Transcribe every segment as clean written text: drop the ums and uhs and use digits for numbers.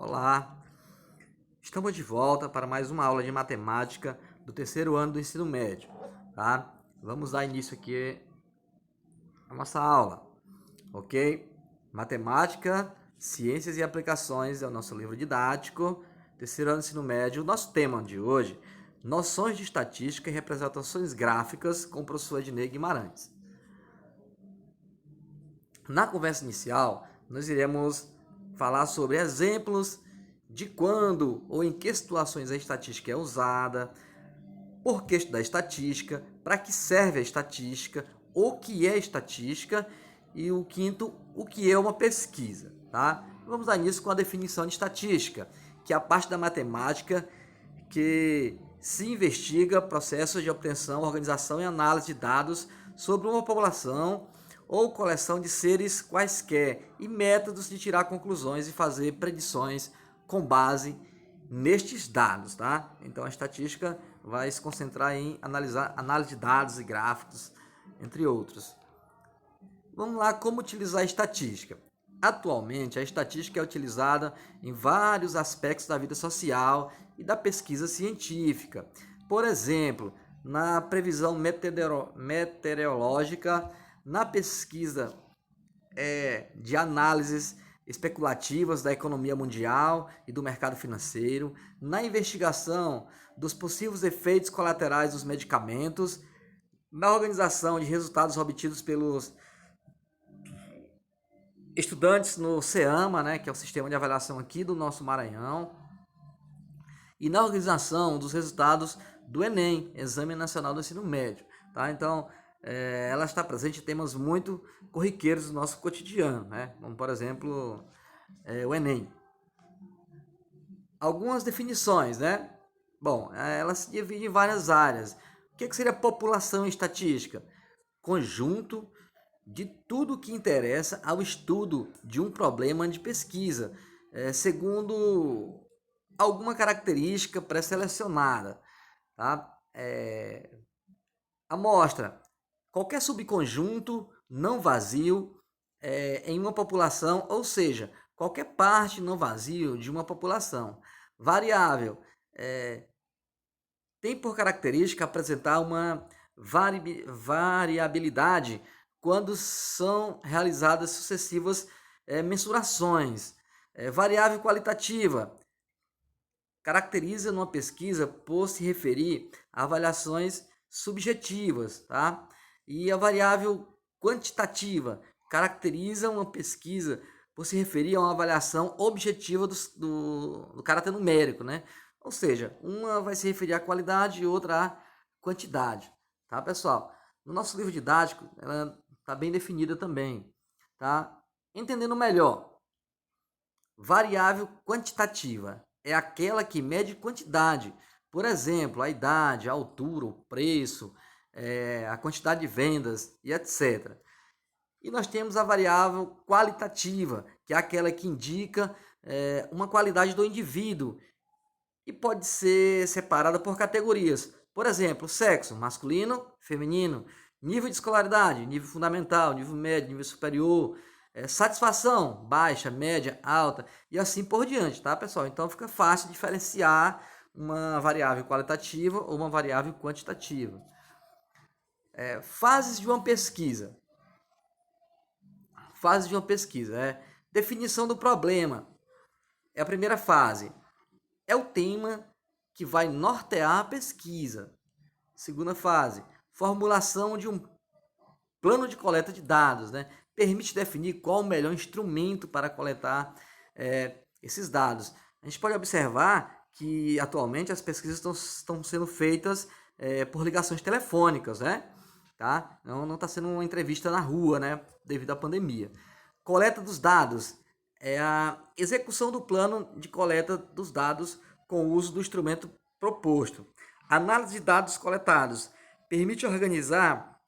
Olá, estamos de volta para mais uma aula de matemática do terceiro ano do ensino médio, tá? Vamos dar início aqui à nossa aula, ok? Matemática, Ciências e Aplicações é o nosso livro didático, terceiro ano do ensino médio. O nosso tema de hoje, noções de estatística e representações gráficas com o professor Ednei Guimarães. Na conversa inicial, nós iremos falar sobre exemplos de quando ou em que situações a estatística é usada, por que estudar estatística, para que serve a estatística, o que é estatística e o quinto, o que é uma pesquisa, tá? Vamos dar início com a definição de estatística, que é a parte da matemática que se investiga processos de obtenção, organização e análise de dados sobre uma população ou coleção de seres quaisquer e métodos de tirar conclusões e fazer predições com base nestes dados, tá? Então a estatística vai se concentrar em analisar análise de dados e gráficos, entre outros. Vamos lá, como utilizar a estatística. Atualmente, a estatística é utilizada em vários aspectos da vida social e da pesquisa científica. Por exemplo, na previsão meteorológica, na pesquisa de análises especulativas da economia mundial e do mercado financeiro, na investigação dos possíveis efeitos colaterais dos medicamentos, na organização de resultados obtidos pelos estudantes no CEAMA, né, que é o sistema de avaliação aqui do nosso Maranhão, e na organização dos resultados do Enem, Exame Nacional do Ensino Médio. Tá? Então, ela está presente em temas muito corriqueiros do nosso cotidiano, né? Como, por exemplo, o Enem. Algumas definições, né? Bom, ela se divide em várias áreas. O que seria população em estatística? Conjunto de tudo que interessa ao estudo de um problema de pesquisa, segundo alguma característica pré-selecionada. Tá? Amostra: qualquer subconjunto não vazio em uma população, ou seja, qualquer parte não vazio de uma população. Variável: tem por característica apresentar uma variabilidade quando são realizadas sucessivas mensurações. Variável qualitativa: caracteriza numa pesquisa por se referir a avaliações subjetivas, tá? E a variável quantitativa caracteriza uma pesquisa por se referir a uma avaliação objetiva do caráter numérico, né? Ou seja, uma vai se referir à qualidade e outra à quantidade, tá, pessoal? No nosso livro didático, ela está bem definida também, tá? Entendendo melhor, variável quantitativa é aquela que mede quantidade, por exemplo, a idade, a altura, o preço, a quantidade de vendas e etc. E nós temos a variável qualitativa, que é aquela que indica uma qualidade do indivíduo e pode ser separada por categorias. Por exemplo, sexo, masculino, feminino, nível de escolaridade, nível fundamental, nível médio, nível superior, satisfação, baixa, média, alta e assim por diante, tá, pessoal? Então fica fácil diferenciar uma variável qualitativa ou uma variável quantitativa. Fases de uma pesquisa. Fase de uma pesquisa, definição do problema. É a primeira fase. É o tema que vai nortear a pesquisa. Segunda fase, formulação de um plano de coleta de dados, né? Permite definir qual o melhor instrumento para coletar esses dados. A gente pode observar que atualmente as pesquisas estão sendo feitas por ligações telefônicas, né? Tá? Não está sendo uma entrevista na rua, né? Devido à pandemia. Coleta dos dados é a execução do plano de coleta dos dados com o uso do instrumento proposto. Análise de dados coletados permite organizar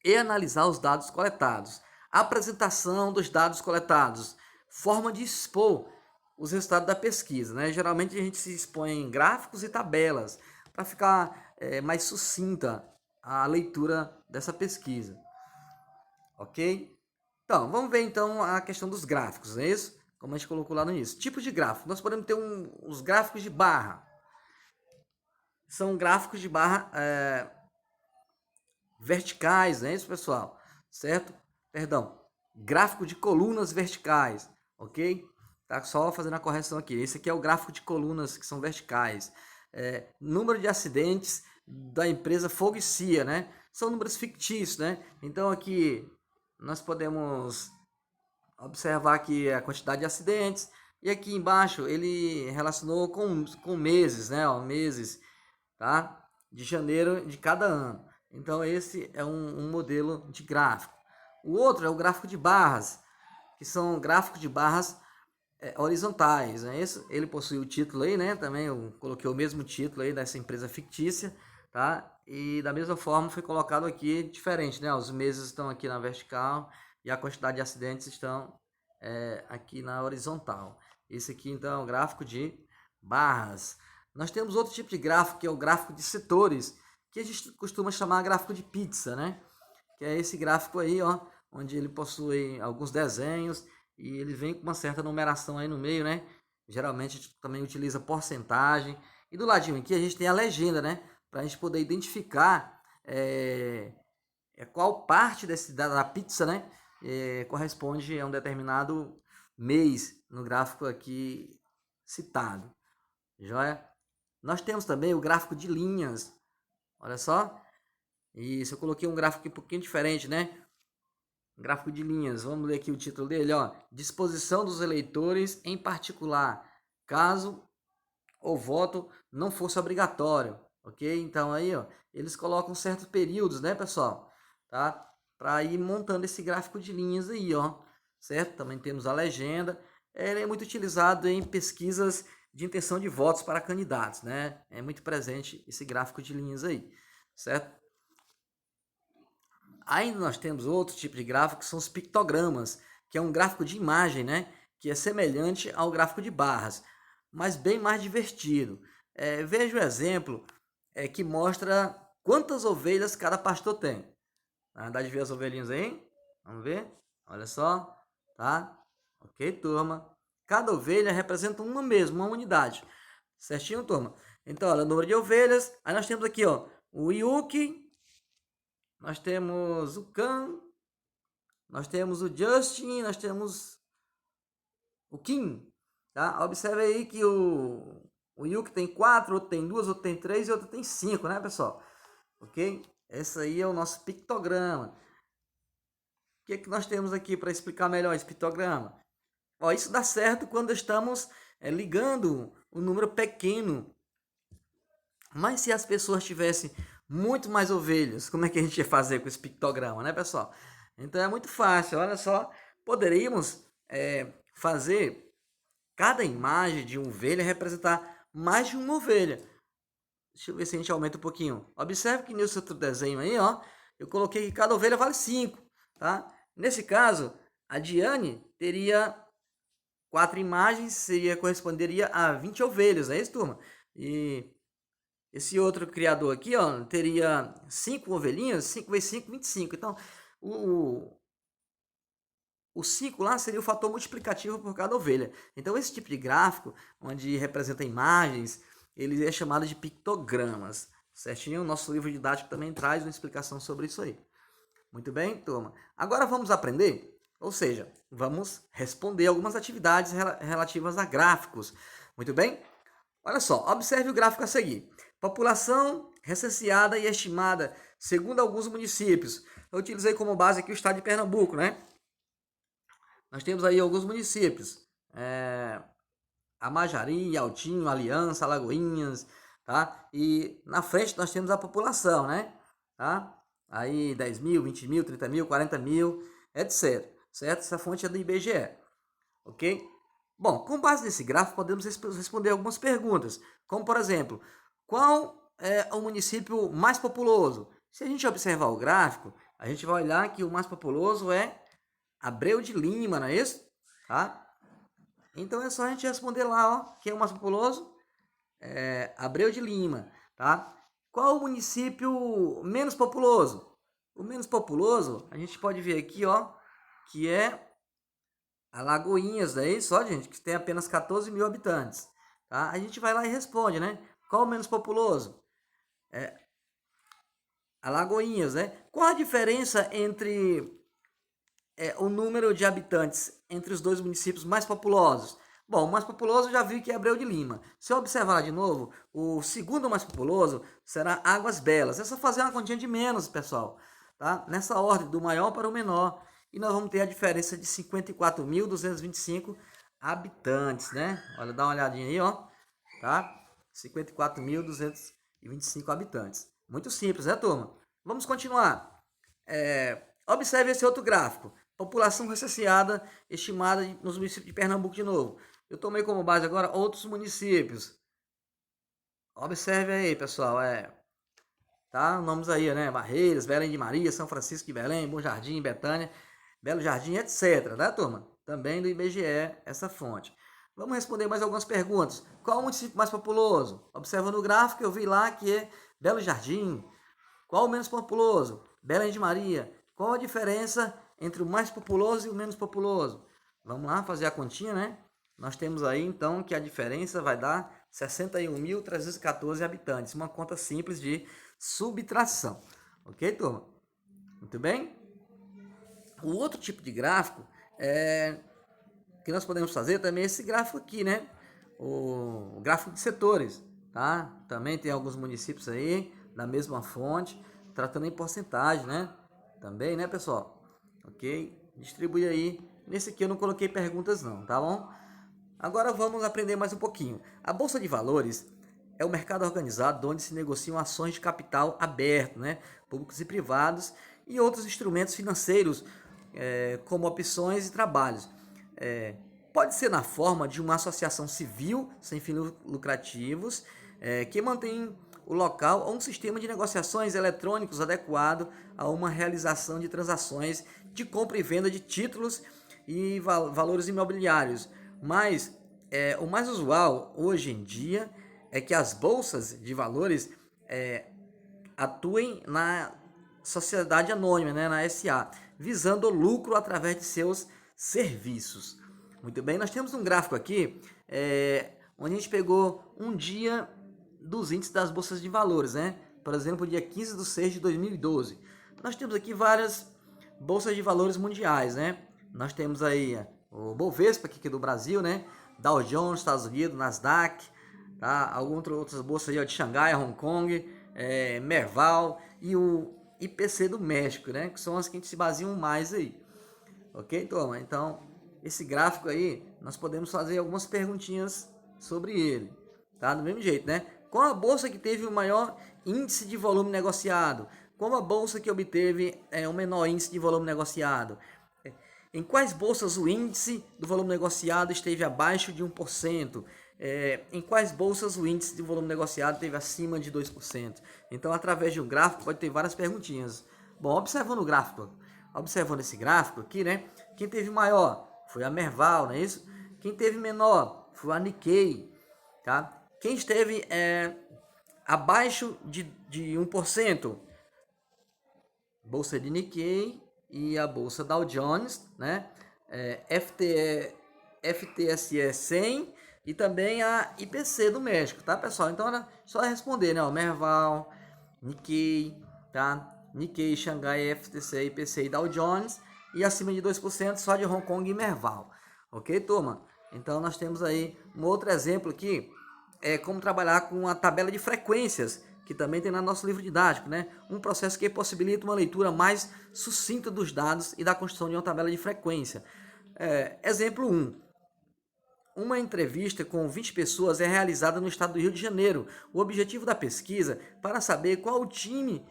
e analisar os dados coletados. Apresentação dos dados coletados, forma de expor os resultados da pesquisa, né? Geralmente a gente se expõe em gráficos e tabelas para ficar mais sucinta a leitura dessa pesquisa, ok? Então, vamos ver então a questão dos gráficos, não é isso? como a gente colocou lá no início. Tipos de gráfico. Nós podemos ter os gráficos de barra. São gráficos de barra verticais, não é isso, pessoal? Certo? Perdão. Gráfico de colunas verticais, ok? Tá só fazendo a correção aqui. Esse aqui é o gráfico de colunas que são verticais. Número de acidentes da empresa Fogo e Cia, né? São números fictícios, né? Então aqui nós podemos observar aqui a quantidade de acidentes. E aqui embaixo ele relacionou com meses, né? Ó, meses, tá? De janeiro de cada ano. Então esse é um modelo de gráfico. O outro é o gráfico de barras, que são gráficos de barras horizontais, né? Ele possui o título aí, né? Também eu coloquei o mesmo título aí dessa empresa fictícia, tá? E da mesma forma foi colocado aqui diferente, né? Os meses estão aqui na vertical e a quantidade de acidentes estão aqui na horizontal. Esse aqui então é o gráfico de barras. Nós temos outro tipo de gráfico, que é o gráfico de setores, que a gente costuma chamar gráfico de pizza, né? Que é esse gráfico aí, ó, onde ele possui alguns desenhos e ele vem com uma certa numeração aí no meio, né? Geralmente a gente também utiliza porcentagem. E do ladinho aqui a gente tem a legenda, né? Para a gente poder identificar qual parte da pizza, né? Corresponde a um determinado mês no gráfico aqui citado. Joia? Nós temos também o gráfico de linhas. Olha só. Isso, eu coloquei um gráfico um pouquinho diferente, né? Gráfico de linhas. Vamos ler aqui o título dele, ó. Disposição dos eleitores, em particular, caso o voto não fosse obrigatório, ok? Então aí, ó, eles colocam certos períodos, né, pessoal? Tá? Para ir montando esse gráfico de linhas aí, ó. Certo? Também temos a legenda. Ele é muito utilizado em pesquisas de intenção de votos para candidatos, né? É muito presente esse gráfico de linhas aí, certo? Ainda nós temos outro tipo de gráfico que são os pictogramas, que é um gráfico de imagem, né? Que é semelhante ao gráfico de barras, mas bem mais divertido. Veja o exemplo que mostra quantas ovelhas cada pastor tem. Dá de ver as ovelhinhas aí? Vamos ver? Olha só, tá? Ok, turma. Cada ovelha representa uma mesmo, uma unidade. Certinho, turma? Então, olha, o número de ovelhas. Aí nós temos aqui, ó, o Yuki, nós temos o Khan, nós temos o Justin, nós temos o Kim, tá? Observe aí que o Yuki tem 4, outro tem 2, outro tem 3 e outro tem 5, né, pessoal? Ok? Esse aí é o nosso pictograma. O que é que nós temos aqui para explicar melhor esse pictograma? Ó, isso dá certo quando estamos ligando um número pequeno. Mas se as pessoas tivessem muito mais ovelhas, como é que a gente ia fazer com esse pictograma, né, pessoal? Então é muito fácil, olha só. Poderíamos fazer cada imagem de uma ovelha representar mais de uma ovelha. Deixa eu ver se a gente aumenta um pouquinho. Observe que nesse outro desenho aí, ó, eu coloquei que cada ovelha vale 5, tá? Nesse caso, a Diane teria 4 imagens, corresponderia a 20 ovelhas, não é isso, turma? E esse outro criador aqui, ó, teria 5 ovelhinhas, 5 vezes 5, 25. Então, o 5 lá seria o fator multiplicativo por cada ovelha. Então, esse tipo de gráfico, onde representa imagens, ele é chamado de pictogramas. Certinho? O nosso livro didático também traz uma explicação sobre isso aí. Muito bem, turma? Agora vamos aprender, ou seja, vamos responder algumas atividades relativas a gráficos. Muito bem? Olha só, observe o gráfico a seguir. População recenseada e estimada segundo alguns municípios. Eu utilizei como base aqui o estado de Pernambuco, né? Nós temos aí alguns municípios. Amajari, Altinho, Aliança, Alagoinhas, tá? E na frente nós temos a população, né? Tá? Aí 10 mil, 20 mil, 30 mil, 40 mil, etc. Certo? Essa fonte é do IBGE, ok? Bom, com base nesse gráfico podemos responder algumas perguntas, como por exemplo, qual é o município mais populoso? Se a gente observar o gráfico, a gente vai olhar que o mais populoso é Abreu de Lima, não é isso? Tá? Então é só a gente responder lá, ó, quem é o mais populoso? Abreu de Lima, tá? Qual o município menos populoso? O menos populoso, a gente pode ver aqui, ó, que é Alagoinhas, é isso, ó, gente, que tem apenas 14 mil habitantes. Tá? A gente vai lá e responde, né? Qual o menos populoso? Alagoinhas, né? Qual a diferença entre o número de habitantes entre os dois municípios mais populosos? Bom, o mais populoso eu já vi que é Abreu de Lima. Se eu observar lá de novo, o segundo mais populoso será Águas Belas. É só fazer uma continha de menos, pessoal. Tá? Nessa ordem, do maior para o menor. E nós vamos ter a diferença de 54.225 habitantes, né? Olha, dá uma olhadinha aí, ó. Tá? 54.225 habitantes. Muito simples, né, turma? Vamos continuar. Observe esse outro gráfico. População recenseada estimada nos municípios de Pernambuco de novo. Eu tomei como base agora outros municípios. Observe aí, pessoal. Tá? Nomes aí, né? Barreiras, Belém de Maria, São Francisco de Belém, Bom Jardim, Betânia, Belo Jardim, etc. Né, turma? Também do IBGE, essa fonte. Vamos responder mais algumas perguntas. Qual o município mais populoso? Observando o gráfico, eu vi lá que é Belo Jardim. Qual o menos populoso? Belém de Maria. Qual a diferença entre o mais populoso e o menos populoso? Vamos lá fazer a continha, né? Nós temos aí, então, que a diferença vai dar 61.314 habitantes. Uma conta simples de subtração. Ok, turma? Muito bem? O outro tipo de gráfico que nós podemos fazer também é esse gráfico aqui, né? O gráfico de setores, tá? Também tem alguns municípios aí da mesma fonte, tratando em porcentagem, né? Também, né, pessoal? Ok? Distribui aí. Nesse aqui eu não coloquei perguntas não, tá bom? Agora vamos aprender mais um pouquinho. A Bolsa de Valores é o mercado organizado onde se negociam ações de capital aberto, né? Públicos e privados, e outros instrumentos financeiros, como opções e trabalhos. Pode ser na forma de uma associação civil sem fins lucrativos, que mantém o local ou um sistema de negociações eletrônicos adequado a uma realização de transações de compra e venda de títulos e valores imobiliários. Mas o mais usual hoje em dia é que as bolsas de valores atuem na sociedade anônima, né, na SA, visando o lucro através de seus serviços. Muito bem, nós temos um gráfico aqui onde a gente pegou um dia dos índices das bolsas de valores, né? Por exemplo, dia 15/6/2012. Nós temos aqui várias bolsas de valores mundiais, né? Nós temos aí o Bovespa, aqui do Brasil, né? Dow Jones, Estados Unidos, Nasdaq, tá? Algumas outras bolsas aí, ó, de Xangai, Hong Kong, Merval e o IPC do México, né? Que são as que a gente se baseia mais aí. Ok, turma? Então, esse gráfico aí, nós podemos fazer algumas perguntinhas sobre ele, tá? Do mesmo jeito, né? Qual a bolsa que teve o maior índice de volume negociado? Qual a bolsa que obteve o menor índice de volume negociado? Em quais bolsas o índice do volume negociado esteve abaixo de 1%? Em quais bolsas o índice de volume negociado esteve acima de 2%? Então, através de um gráfico, pode ter várias perguntinhas. Bom, observando o gráfico, observando esse gráfico aqui, né? Quem teve maior foi a Merval, não é isso? Quem teve menor foi a Nikkei, tá? Quem esteve abaixo de 1%, bolsa de Nikkei e a bolsa Dow Jones, né? FTSE 100 e também a IPC do México, tá, pessoal? Então era só responder, né? O Merval, Nikkei, tá? Nikkei, Xangai, FTSE, IPC e Dow Jones, e acima de 2% só de Hong Kong e Merval. Ok, turma? Então nós temos aí um outro exemplo aqui, como trabalhar com a tabela de frequências, que também tem no nosso livro didático, né? Um processo que possibilita uma leitura mais sucinta dos dados e da construção de uma tabela de frequência. Exemplo 1. Uma entrevista com 20 pessoas é realizada no estado do Rio de Janeiro. O objetivo da pesquisa é para saber qual o time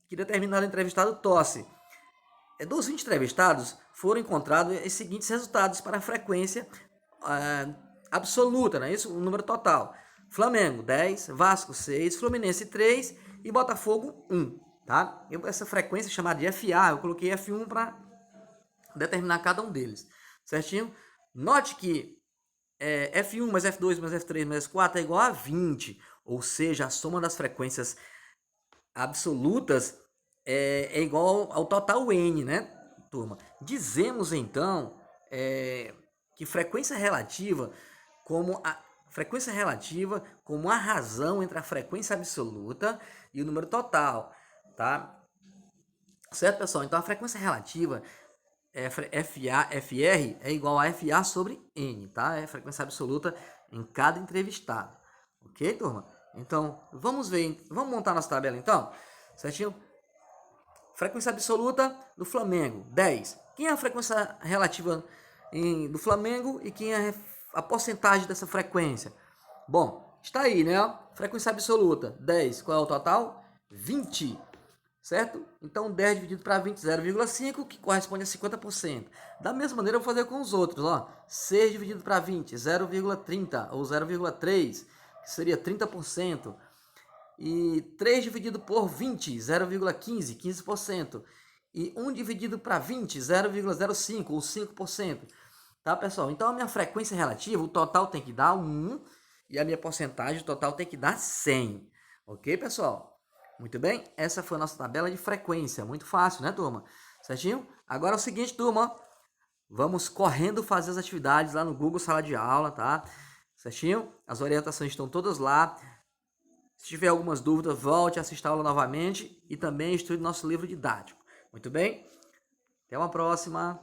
que determinado entrevistado torce. Dos 20 entrevistados, foram encontrados os seguintes resultados para a frequência absoluta, não é isso? O número total. Flamengo 10, Vasco 6, Fluminense 3 e Botafogo 1. Tá? Essa frequência chamada de FA, eu coloquei F1 para determinar cada um deles. Certinho? Note que F1 mais F2 mais F3 mais F4 é igual a 20. Ou seja, a soma das frequências absolutas é igual ao total N, né, turma? Dizemos então que frequência relativa como a razão entre a frequência absoluta e o número total, tá? Certo, pessoal? Então a frequência relativa FR é igual a FA sobre N, tá? É a frequência absoluta em cada entrevistado. Ok, turma? Então, vamos montar nossa tabela então, certinho? Frequência absoluta do Flamengo, 10. Quem é a frequência relativa do Flamengo e quem é a porcentagem dessa frequência? Bom, está aí, né? Frequência absoluta, 10. Qual é o total? 20. Certo? Então 10 dividido para 20, 0,5, que corresponde a 50%. Da mesma maneira eu vou fazer com os outros, ó. 6 dividido para 20, 0,30 ou 0,3, que seria 30%. E 3 dividido por 20, 0,15, 15%. E 1 dividido para 20, 0,05 ou 5%. Tá, pessoal? Então a minha frequência relativa, o total tem que dar 1 e a minha porcentagem, o total tem que dar 100. Ok, pessoal? Muito bem, essa foi a nossa tabela de frequência. Muito fácil, né, turma? Certinho? Agora é o seguinte, turma. Vamos correndo fazer as atividades lá no Google Sala de Aula, tá? Certinho? As orientações estão todas lá. Se tiver algumas dúvidas, volte a assistir a aula novamente e também estude nosso livro didático. Muito bem? Até uma próxima.